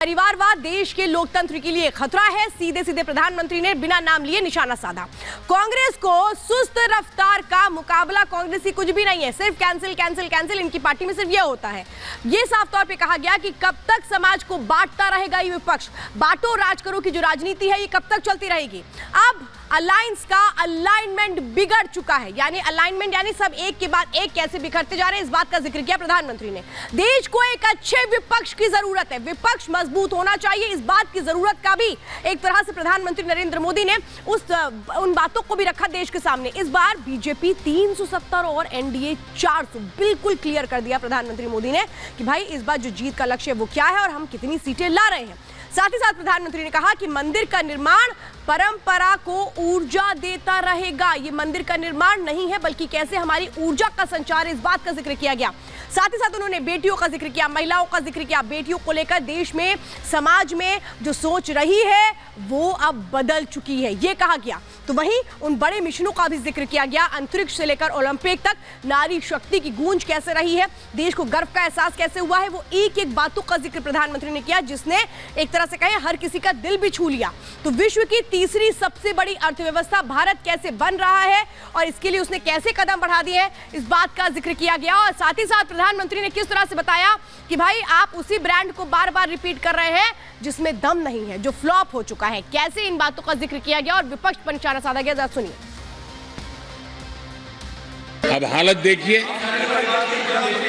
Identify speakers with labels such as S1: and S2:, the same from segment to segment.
S1: परिवारवाद देश के लोकतंत्र के लिए खतरा है, सीधे सीधे प्रधानमंत्री ने बिना नाम लिए निशाना साधा। कांग्रेस को सुस्त रफ्तार का मुकाबला कांग्रेसी कुछ भी नहीं है, सिर्फ कैंसिल कैंसिल कैंसिल। इनकी पार्टी में सिर्फ यह होता है। यह साफ तौर पे कहा गया कि कब तक समाज को बांटता रहेगा ये विपक्ष, बांटो राज करो की जो राजनीति है ये कब तक चलती रहेगी। अब अलायंस का अलाइनमेंट बिगड़ चुका है, यानी अलाइनमेंट यानी सब एक के बाद एक कैसे बिखरते जा रहे हैं, इस बात का जिक्र किया प्रधानमंत्री ने। देश को एक अच्छे विपक्ष की जरूरत है, विपक्ष मजबूत होना चाहिए, इस बात की जरूरत का भी एक तरह से प्रधानमंत्री नरेंद्र मोदी ने उन बातों को भी रखा देश के सामने। इस बार बीजेपी 370 और एनडीए 400, बिल्कुल क्लियर कर दिया प्रधानमंत्री मोदी ने कि भाई इस बार जो जीत का लक्ष्य है वो क्या है और हम कितनी सीटें ला रहे हैं। साथ ही साथ प्रधानमंत्री ने कहा कि मंदिर का निर्माण परंपरा को ऊर्जा देता रहेगा। ये मंदिर का निर्माण नहीं है बल्कि कैसे हमारी ऊर्जा का संचार, इस बात का जिक्र किया गया। साथ ही साथ उन्होंने बेटियों का जिक्र किया, महिलाओं का जिक्र किया। बेटियों को लेकर देश में, समाज में जो सोच रही है वो अब बदल चुकी है, ये कहा गया। तो वहीं उन बड़े मिशनों का भी जिक्र किया गया, अंतरिक्ष से लेकर ओलंपिक तक नारी शक्ति की गूंज कैसे रही है, देश को गर्व का एहसास कैसे हुआ है, वो एक एक बातों का जिक्र प्रधानमंत्री ने किया, जिसने एक तरह से कहे हर किसी का दिल भी छू लिया। तो विश्व की तीसरी सबसे बड़ी अर्थव्यवस्था भारत कैसे बन रहा है और इसके लिए उसने कैसे कदम बढ़ा दिए हैं, इस बात का जिक्र किया गया। और साथ ही साथ प्रधानमंत्री ने किस तरह से बताया कि भाई आप उसी ब्रांड को बार बार रिपीट कर रहे हैं जिसमें दम नहीं है, जो फ्लॉप हो चुका है। कैसे इन बातों का जिक्र किया गया और विपक्ष पर निशाना साधा गया, जरा सुनिए।
S2: अब हालत देखिए,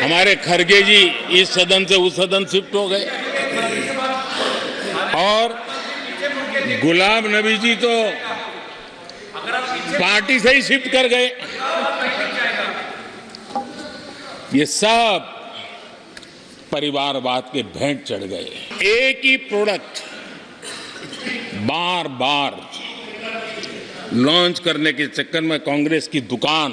S2: हमारे खरगे जी इस सदन से उस सदन शिफ्ट हो गए और गुलाम नबी जी तो पार्टी से ही शिफ्ट कर गए। ये सब परिवारवाद के भेंट चढ़ गए। एक ही प्रोडक्ट बार बार लॉन्च करने के चक्कर में कांग्रेस की दुकान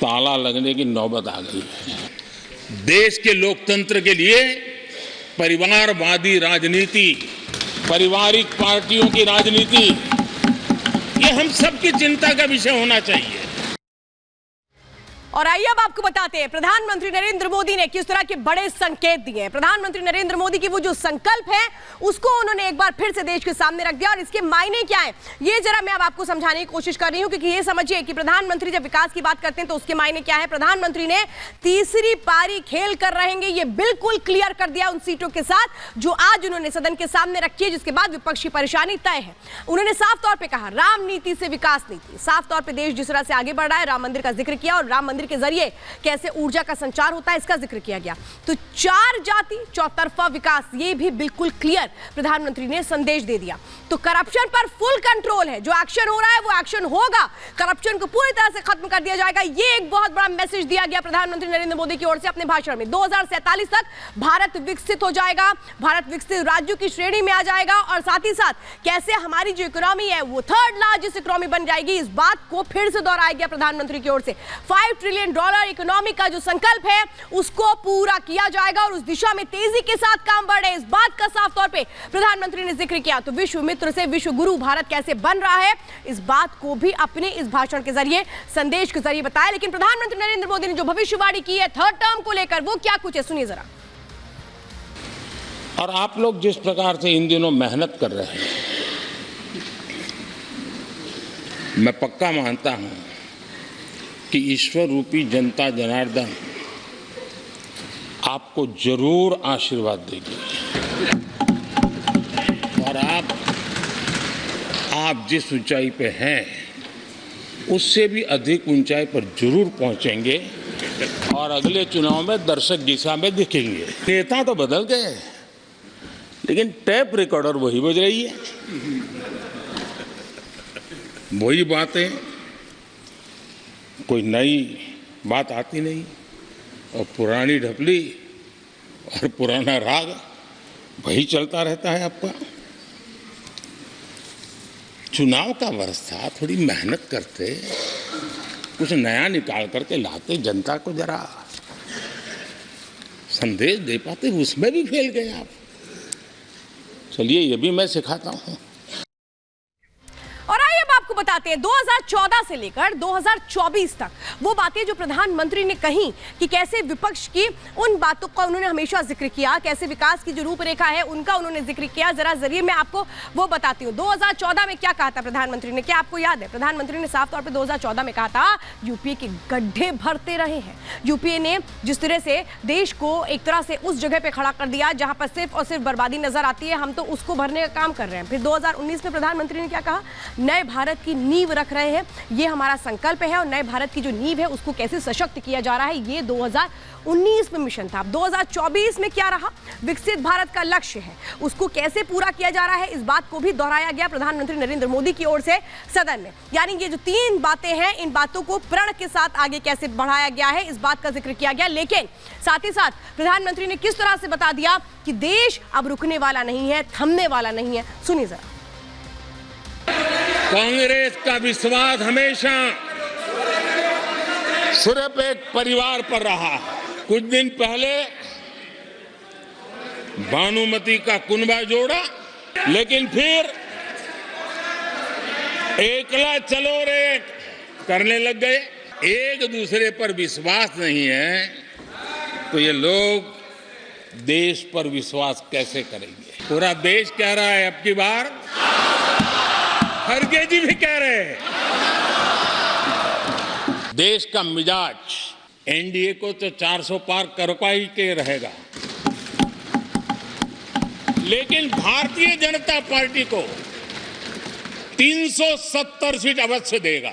S2: ताला लगने की नौबत आ गई है। देश के लोकतंत्र के लिए परिवारवादी राजनीति, पारिवारिक पार्टियों की राजनीति, ये हम सबकी चिंता का विषय होना चाहिए।
S1: और आइए अब आपको बताते हैं प्रधानमंत्री नरेंद्र मोदी ने किस तरह के बड़े संकेत दिए। प्रधानमंत्री नरेंद्र मोदी की वो जो संकल्प है उसको उन्होंने एक बार फिर से देश के सामने रख दिया और इसके मायने क्या है ये जरा मैं अब आपको समझाने की कोशिश कर रही हूं, क्योंकि ये समझिए कि प्रधानमंत्री जब विकास की बात करते हैं तो उसके मायने क्या है। प्रधानमंत्री ने तीसरी पारी खेल कर रहेंगे, ये बिल्कुल क्लियर कर दिया उन सीटों के साथ जो आज उन्होंने सदन के सामने रखी है, जिसके बाद विपक्ष की परेशानी तय है। उन्होंने साफ तौर पर कहा राम नीति से विकास नीति, साफ तौर पर देश जिस तरह से आगे बढ़ रहा है, राम मंदिर का जिक्र किया और राम मंदिर के जरिए कैसे ऊर्जा का संचार होता है इसका जिक्र किया गया। तो चार जाति चौतरफा विकास, ये भी बिल्कुल क्लियर प्रधानमंत्री ने संदेश दे दिया। तो करप्शन पर फुल कंट्रोल है, जो एक्शन हो रहा है वो एक्शन होगा, करप्शन को पूरी तरह से खत्म कर दिया जाएगा। ये एक बहुत बड़ा मैसेज दिया गया प्रधानमंत्री नरेंद्र मोदी की ओर से अपने भाषण में। 2047 तक भारत विकसित हो जाएगा, भारत विकसित राज्यों की श्रेणी में आ जाएगा और साथ ही साथ कैसे हमारी जो इकोनॉमी है वो थर्ड लार्जेस्ट इकोनॉमी बन जाएगी, इस बात को फिर से दोहराया गया प्रधानमंत्री की ओर से। $5 ट्रिलियन इकोनॉमी का जो संकल्प है उसको पूरा किया जाएगा और उस दिशा में तेजी के साथ काम बढ़ रहे हैं, इस बात का साफ तौर पे प्रधानमंत्री ने जिक्र किया। तो विश्व मित्र से विश्व गुरु भारत कैसे बन रहा है, इस बात को भी अपने इस भाषण के जरिए, संदेश के जरिए बताया। लेकिन प्रधानमंत्री नरेंद्र मोदी ने जो भविष्यवाणी की है थर्ड टर्म को लेकर, वो क्या कुछ है, सुनिए जरा।
S2: और आप लोग जिस प्रकार से इन दिनों मेहनत कर रहे हैं, मैं पक्का मानता हूं कि ईश्वर रूपी जनता जनार्दन आपको जरूर आशीर्वाद देगी और आप जिस ऊंचाई पे हैं उससे भी अधिक ऊंचाई पर जरूर पहुंचेंगे और अगले चुनाव में दर्शक दिशा में दिखेंगे। नेता तो बदल गए लेकिन टेप रिकॉर्डर वही बज रही है, वही बातें, कोई नई बात आती नहीं और पुरानी ढपली और पुराना राग वही चलता रहता है आपका। चुनाव का वर्ष था, थोड़ी मेहनत करते, कुछ नया निकाल करके लाते, जनता को जरा संदेश दे पाते, उसमें भी फेल गए आप। चलिए ये भी मैं सिखाता हूँ।
S1: बताते हैं 2014 से लेकर 2024 तक वो बातें जो प्रधानमंत्री ने कही कि कैसे विपक्ष की उन बातों का उन्होंने हमेशा जिक्र किया, कैसे विकास की जो रूपरेखा है उनका उन्होंने जिक्र किया। जरा जरिए मैं आपको वो बताती हूँ 2014 में क्या कहा था प्रधानमंत्री ने। क्या आपको याद है? प्रधानमंत्री ने साफ तौर पर 2014 में कहा था यूपीए के गड्ढे भरते रहे हैं। यूपीए ने जिस तरह से देश को एक तरह से उस जगह पे खड़ा कर दिया जहां पर सिर्फ और सिर्फ बर्बादी नजर आती है, हम तो उसको भरने का काम कर रहे हैं। फिर 2019 में प्रधानमंत्री ने क्या कहा? नए भारत की नींव रख रहे हैं, ये हमारा संकल्प है और नए भारत की जो नींव है उसको कैसे सशक्त किया जा रहा है, ये 2019 में मिशन था। 2024 में क्या रहा? विकसित भारत का लक्ष्य है, उसको कैसे पूरा किया जा रहा है, इस बात को भी दोहराया गया प्रधानमंत्री नरेंद्र मोदी की ओर से सदन में। यानी ये जो 3 बातें हैं, इन बातों को प्रण के साथ आगे कैसे बढ़ाया गया है, इस बात का जिक्र किया गया। लेकिन साथ ही साथ प्रधानमंत्री ने किस तरह से बता दिया कि देश अब रुकने वाला नहीं है, थमने वाला नहीं है। सुनिए जरा।
S2: कांग्रेस का विश्वास हमेशा सिर्फ एक परिवार पर रहा है। कुछ दिन पहले भानुमति का कुनबा जोड़ा, लेकिन फिर एकला चलो रे करने लग गए। एक दूसरे पर विश्वास नहीं है तो ये लोग देश पर विश्वास कैसे करेंगे? पूरा देश कह रहा है अब की बार, खड़गे जी भी कह रहे हैं। देश का मिजाज एनडीए को तो 400 पार करवाई के रहेगा, लेकिन भारतीय जनता पार्टी को 370 सीट अवश्य देगा।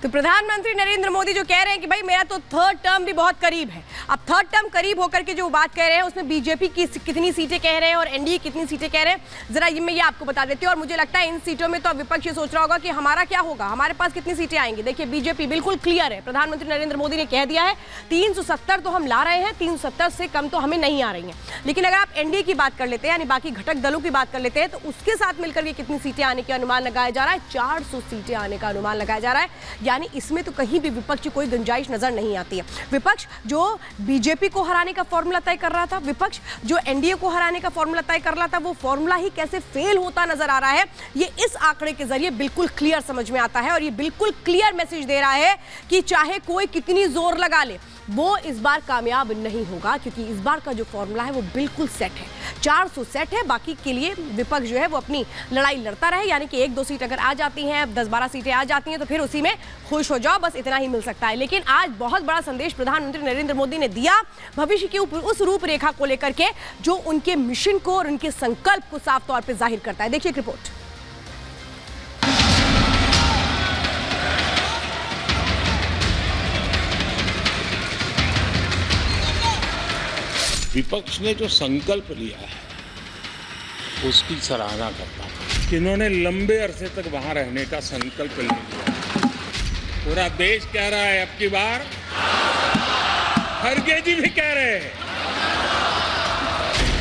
S1: तो प्रधानमंत्री नरेंद्र मोदी जो कह रहे हैं कि भाई मेरा तो 3rd टर्म भी बहुत करीब है। अब 3rd टर्म करीब होकर के जो बात कह रहे हैं उसमें बीजेपी की कितनी सीटें कह रहे हैं और एनडीए कितनी सीटें कह रहे हैं, जरा ये मैं आपको बता देती हूँ। और मुझे लगता है इन सीटों में तो अब विपक्ष ये सोच रहा होगा कि हमारा क्या होगा, हमारे पास कितनी सीटें आएंगी। देखिए बीजेपी बिल्कुल क्लियर है, प्रधानमंत्री नरेंद्र मोदी ने कह दिया है 370 तो हम ला रहे हैं, 370 से कम तो हमें नहीं आ रही हैं। लेकिन अगर आप एनडीए की बात कर लेते हैं, यानी बाकी घटक दलों की बात कर लेते हैं, तो उसके साथ मिलकर के कितनी सीटें आने का अनुमान लगाया जा रहा है? 400 सीटें आने का अनुमान लगाया जा रहा है। यानी इसमें तो कहीं भी विपक्ष की कोई गुंजाइश नजर नहीं आती है। विपक्ष जो बीजेपी को हराने का फॉर्मूला तय कर रहा था, विपक्ष जो एनडीए को हराने का फॉर्मूला तय कर रहा था, वो फॉर्मूला ही कैसे फेल होता नजर आ रहा है, ये इस आंकड़े के जरिए बिल्कुल क्लियर समझ में आता है। और ये बिल्कुल क्लियर मैसेज दे रहा है कि चाहे कोई कितनी जोर लगा ले, वो इस बार कामयाब नहीं होगा, क्योंकि इस बार का जो फॉर्मूला है वो बिल्कुल सेट है। 400 सेट है, बाकी के लिए विपक्ष जो है वो अपनी लड़ाई लड़ता रहे। यानी कि 1-2 सीट अगर आ जाती हैं, 10-12 सीटें आ जाती हैं, तो फिर उसी में खुश हो जाओ, बस इतना ही मिल सकता है। लेकिन आज बहुत बड़ा संदेश प्रधानमंत्री नरेंद्र मोदी ने दिया भविष्य की उस रूपरेखा को लेकर के, जो उनके मिशन को और उनके संकल्प को साफ तौर पर जाहिर करता है। देखिए रिपोर्ट।
S2: विपक्ष ने जो संकल्प लिया है उसकी सराहना करता हूं कि इन्होंने लंबे अरसे तक वहां रहने का संकल्प लिया। पूरा देश कह रहा है अब की बार, खड़गे जी भी कह रहे हैं,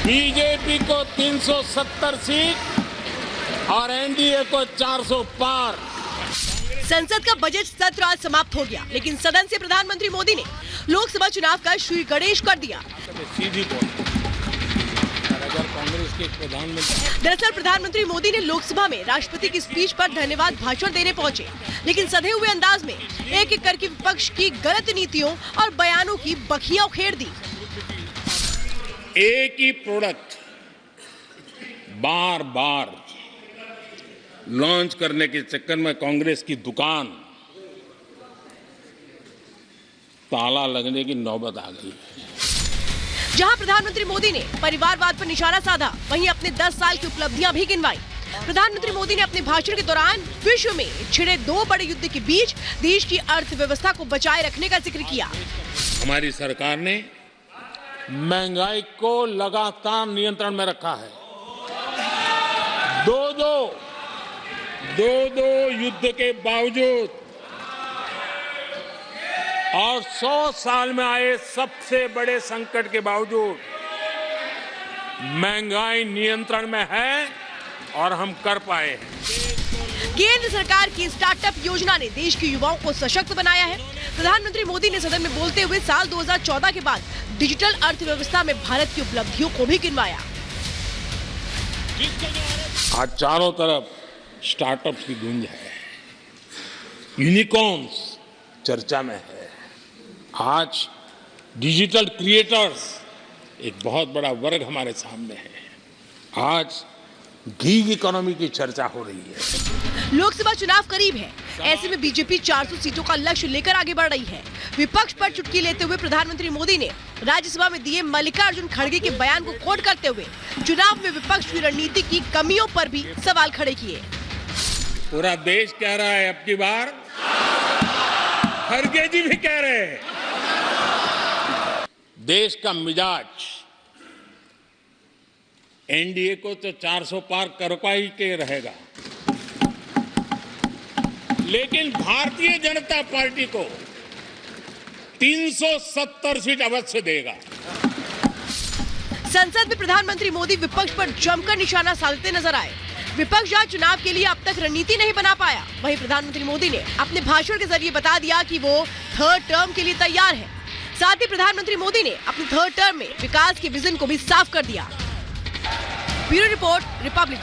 S2: बीजेपी को 370 सीट और एनडीए को 400 पार।
S1: संसद का बजट सत्र आज समाप्त हो गया, लेकिन सदन से प्रधानमंत्री मोदी ने लोकसभा चुनाव का श्री गणेश कर दिया।
S2: सीधी अगर कांग्रेस के प्रधानमंत्री
S1: दरअसल प्रधानमंत्री मोदी ने लोकसभा में राष्ट्रपति की स्पीच पर धन्यवाद भाषण देने पहुंचे, लेकिन सधे हुए अंदाज में एक एक करके विपक्ष की गलत नीतियों और बयानों की बखिया उखेड़ दी।
S2: एक ही प्रोडक्ट बार बार लॉन्च करने के चक्कर में कांग्रेस की दुकान ताला लगने की नौबत आ गई है।
S1: जहां प्रधानमंत्री मोदी ने परिवारवाद पर निशाना साधा, वहीं अपने 10 साल की उपलब्धियां भी गिनवाई। प्रधानमंत्री मोदी ने अपने भाषण के दौरान विश्व में छिड़े 2 बड़े युद्ध के बीच देश की अर्थव्यवस्था को बचाए रखने का जिक्र किया।
S2: हमारी सरकार ने महंगाई को लगातार नियंत्रण में रखा है। दो युद्ध के बावजूद और 100 साल में आए सबसे बड़े संकट के बावजूद महंगाई नियंत्रण में है और हम कर पाए हैं।
S1: केंद्र सरकार की स्टार्टअप योजना ने देश के युवाओं को सशक्त बनाया है। प्रधानमंत्री मोदी ने सदन में बोलते हुए साल 2014 के बाद डिजिटल अर्थव्यवस्था में भारत की उपलब्धियों को भी गिनवाया।
S2: आज चारों तरफ स्टार्टअप्स की गूंज है, यूनिकॉर्न्स चर्चा में है। आज डिजिटल क्रिएटर्स एक बहुत बड़ा वर्ग हमारे सामने है। आज गीग इकोनॉमी की चर्चा हो रही है।
S1: लोकसभा चुनाव करीब है, ऐसे में बीजेपी 400 सीटों का लक्ष्य लेकर आगे बढ़ रही है। विपक्ष पर चुटकी लेते हुए प्रधानमंत्री मोदी ने राज्यसभा में दिए मल्लिकार्जुन खड़गे के बयान को कोट करते हुए चुनाव में विपक्ष की रणनीति की कमियों पर भी सवाल खड़े किए।
S2: पूरा देश कह रहा है अब की बार, खड़गे जी भी कह रहे हैं, देश का मिजाज एनडीए को तो 400 पार करवा ही के रहेगा, लेकिन भारतीय जनता पार्टी को 370 सीट अवश्य देगा।
S1: संसद में प्रधानमंत्री मोदी विपक्ष पर जमकर निशाना साधते नजर आए। विपक्ष जहां चुनाव के लिए अब तक रणनीति नहीं बना पाया, वहीं प्रधानमंत्री मोदी ने अपने भाषण के जरिए बता दिया कि वो थर्ड टर्म के लिए तैयार है। साथ ही प्रधानमंत्री मोदी ने अपने थर्ड टर्म में विकास के विजन को भी साफ कर दिया। Bureau report, Republic.